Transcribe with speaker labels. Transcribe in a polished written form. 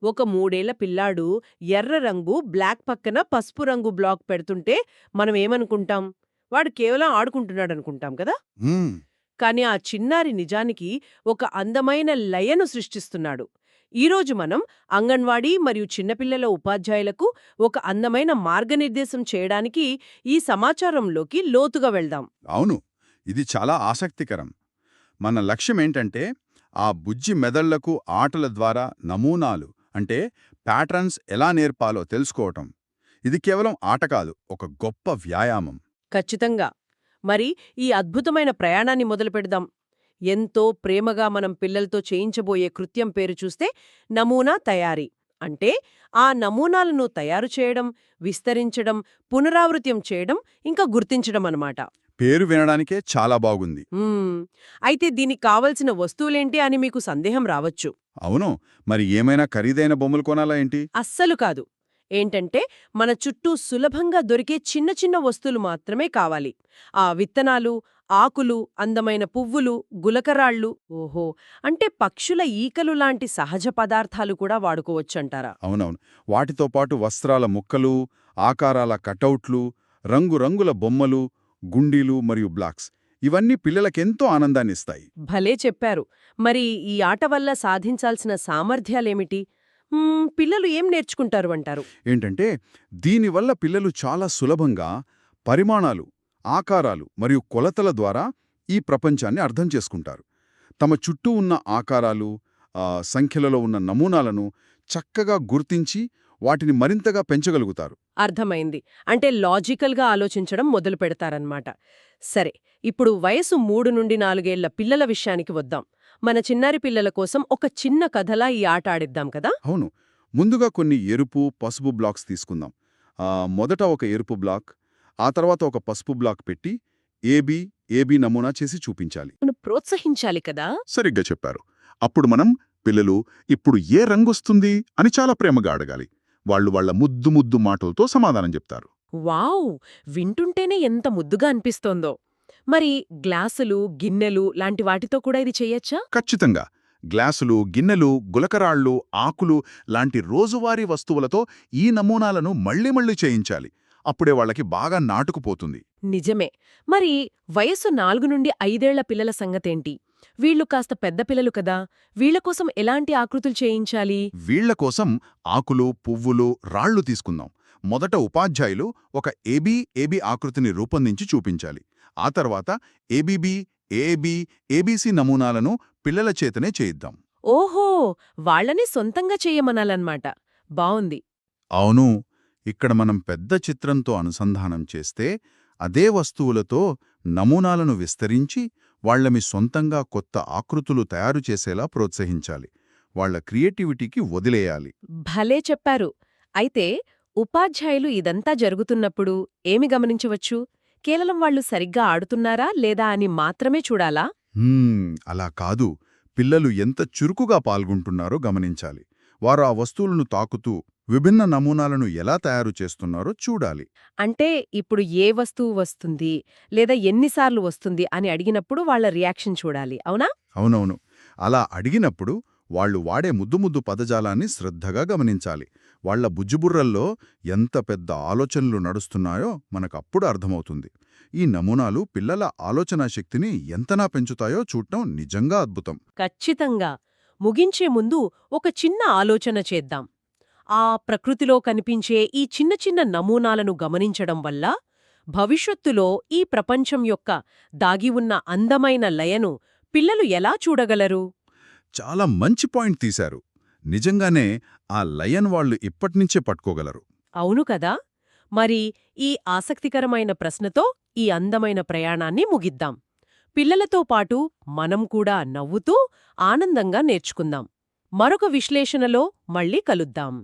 Speaker 1: ఒక 3 ఏళ్ల పిల్లాడు ఎర్ర రంగు బ్లాక్ పక్కన పసుపు రంగు బ్లాక్ పెడుతుంటే మనం ఏమనుకుంటాం? వాడు కేవలం ఆడుకుంటున్నాడనుకుంటాం కదా.
Speaker 2: హ్మ్.
Speaker 1: కానీ ఆ చిన్నారి నిజానికి ఒక అందమైన లయను సృష్టిస్తున్నాడు. ఈరోజు మనం అంగన్వాడీ మరియు చిన్నపిల్లల ఉపాధ్యాయులకు ఒక అందమైన మార్గనిర్దేశం చేయడానికి ఈ సమాచారంలోకి లోతుగా వెళ్దాం.
Speaker 2: అవును. ఇది చాలా ఆసక్తికరం. మన లక్ష్యమేంటంటే, ఆ బుజ్జి మెదళ్లకు ఆటల ద్వారా నమూనాలు అంటే ప్యాటర్న్స్ ఎలా నేర్పాలో తెలుసుకోవటం. ఇది కేవలం ఆట కాదు, ఒక గొప్ప వ్యాయామం.
Speaker 1: ఖచ్చితంగా. మరి ఈ అద్భుతమైన ప్రయాణాన్ని మొదలుపెడదాం. ఎంతో ప్రేమగా మనం పిల్లలతో చేయించబోయే కృత్యం పేరు చూస్తే నమూనా తయారీ. అంటే ఆ నమూనాలను తయారు చేయడం, విస్తరించడం, పునరావృత్యం చేయడం, ఇంకా గుర్తించడం అన్నమాట.
Speaker 2: పేరు వినడానికే చాలా బాగుంది.
Speaker 1: మ్మ్. అయితే దీనికి కావలసిన వస్తువులేంటి అని మీకు సందేహం రావచ్చు.
Speaker 2: అవును. మరి ఏమైనా ఖరీదైన బొమ్మలు కొనాలా ఏంటి?
Speaker 1: అస్సలు కాదు. ఏంటంటే మన చుట్టూ సులభంగా దొరికే చిన్న చిన్న వస్తువులు మాత్రమే కావాలి. ఆ విత్తనాలు, ఆకులు, అందమైన పువ్వులు, గులకరాళ్ళు, ఓహో, అంటే పక్షుల ఈకలు లాంటి సహజ పదార్థాలు కూడా వాడుకోవచ్చంటారా?
Speaker 2: అవునవును. వాటితో పాటు వస్త్రాల ముక్కలు, ఆకారాల కటౌట్లు, రంగురంగుల బొమ్మలు, గుండీలు మరియు బ్లాక్స్ ఇవన్నీ పిల్లలకెంతో ఆనందాన్నిస్తాయి.
Speaker 1: భలే చెప్పారు. మరి ఈ ఆట వల్ల సాధించాల్సిన సామర్థ్యాలేమిటి? పిల్లలు ఏం నేర్చుకుంటారు అంటారు?
Speaker 2: ఏంటంటే, దీనివల్ల పిల్లలు చాలా సులభంగా పరిమాణాలు, ఆకారాలు మరియు కొలతల ద్వారా ఈ ప్రపంచాన్ని అర్థం చేసుకుంటారు. తమ చుట్టూ ఉన్న ఆకారాలు, సంఖ్యలలో ఉన్న నమూనాలను చక్కగా గుర్తించి వాటిని మరింతగా పెంచగలుగుతారు.
Speaker 1: అర్థమైంది. అంటే లాజికల్గా ఆలోచించడం మొదలు పెడతారన్నమాట. సరే, ఇప్పుడు వయసు 3 నుండి 4 ఏళ్ల పిల్లల విషయానికి వద్దాం. మన చిన్నారి పిల్లల కోసం ఒక చిన్న కథలా ఈ ఆట ఆడిద్దాం కదా.
Speaker 2: అవును. ముందుగా కొన్ని ఎరుపు, పసుపు బ్లాక్స్ తీసుకుందాం. మొదట ఒక ఎరుపు బ్లాక్, ఆ తర్వాత ఒక పసుపు బ్లాక్ పెట్టి ఏబీ, ఏబీ నమూనా చేసి చూపించాలి.
Speaker 1: మనం ప్రోత్సహించాలి కదా.
Speaker 3: సరిగ్గా చెప్పారు. అప్పుడు మనం పిల్లలు ఇప్పుడు ఏ రంగొస్తుంది అని చాలా ప్రేమగా అడగాలి. వాళ్ళు వాళ్ళ ముద్దు ముద్దు మాటలతో సమాధానం చెప్తారు.
Speaker 1: వావ్! వింటుంటేనే ఎంత ముద్దుగా అనిపిస్తోందో. మరి గ్లాసులు, గిన్నెలు లాంటి వాటితో కూడా ఇది చెయ్యొచ్చా?
Speaker 3: ఖచ్చితంగా. గ్లాసులు, గిన్నెలు, గులకరాళ్ళు, ఆకులు లాంటి రోజువారీ వస్తువులతో ఈ నమూనాలను మళ్ళీ మళ్ళీ చేయించాలి. అప్పుడే వాళ్ళకి బాగా నాటుకుపోతుంది.
Speaker 1: నిజమే. మరి వయస్సు 4 నుండి 5 ఏళ్ల పిల్లల సంగతేంటి? వీళ్ళు కాస్త పెద్ద పిల్లలు కదా. వీళ్ళ కోసం ఎలాంటి ఆకృతులు చేయించాలి?
Speaker 3: వీళ్ల కోసం ఆకులు, పువ్వులు, రాళ్ళు తీసుకుందాం. మొదట ఉపాధ్యాయులు ఒక ఏబీ ఆకృతిని రూపొందించి చూపించాలి. ఆ తర్వాత ఏబీబీ, ఏబీ, ఏబీసీ నమూనాలను పిల్లల చేతనే చేయిద్దాం.
Speaker 1: ఓహో! వాళ్ళని సొంతంగా చెయ్యమనాలన్నమాట. బావుంది.
Speaker 2: అవును. ఇక్కడ మనం పెద్ద చిత్రంతో అనుసంధానం చేస్తే, అదే వస్తువులతో నమూనాలను విస్తరించి వాళ్ళమి సొంతంగా కొత్త ఆకృతులు తయారు చేసేలా ప్రోత్సహించాలి. వాళ్ళ క్రియేటివిటీకి వదిలేయాలి.
Speaker 1: భలే చెప్పారు. అయితే ఉపాధ్యాయులు ఇదంతా జరుగుతున్నప్పుడు ఏమి గమనించవచ్చు? కేవలం వాళ్ళు సరిగ్గా ఆడుతున్నారా లేదా అని మాత్రమే చూడాలా?
Speaker 2: అలా కాదు. పిల్లలు ఎంత చురుకుగా పాల్గొంటున్నారో గమనించాలి. వారు ఆ వస్తువులను తాకుతూ విభిన్న నమూనాలను ఎలా తయారు చేస్తున్నారో చూడాలి.
Speaker 1: అంటే ఇప్పుడు ఏ వస్తువు వస్తుంది లేదా ఎన్నిసార్లు వస్తుంది అని అడిగినప్పుడు వాళ్ళ రియాక్షన్ చూడాలి, అవునా?
Speaker 2: అవునవును. అలా అడిగినప్పుడు వాళ్ళు వాడే ముద్దు పదజాలాన్ని శ్రద్ధగా గమనించాలి. వాళ్ల బుజ్జిబుర్రల్లో ఎంత పెద్ద ఆలోచనలు నడుస్తున్నాయో మనకప్పుడు అర్థమవుతుంది. ఈ నమూనాలు పిల్లల ఆలోచనా శక్తిని ఎంతనా పెంచుతాయో చూడటం నిజంగా అద్భుతం.
Speaker 1: ఖచ్చితంగా. ముగించే ముందు ఒక చిన్న ఆలోచన చేద్దాం. ఆ ప్రకృతిలో కనిపించే ఈ చిన్న చిన్న నమూనాలను గమనించడం వల్ల భవిష్యత్తులో ఈ ప్రపంచం యొక్క దాగి ఉన్న అందమైన లయను పిల్లలు ఎలా చూడగలరు?
Speaker 2: చాలా మంచి పాయింట్ తీశారు. నిజంగానే ఆ లయన్ వాళ్ళు ఇప్పటినుంచే పట్టుకోగలరు.
Speaker 1: అవును కదా. మరి ఈ ఆసక్తికరమైన ప్రశ్నతో ఈ అందమైన ప్రయాణాన్ని ముగిద్దాం. పిల్లలతో పాటు మనం కూడా నవ్వుతూ ఆనందంగా నేర్చుకుందాం. మరొక విశ్లేషణలో మళ్ళీ కలుద్దాం.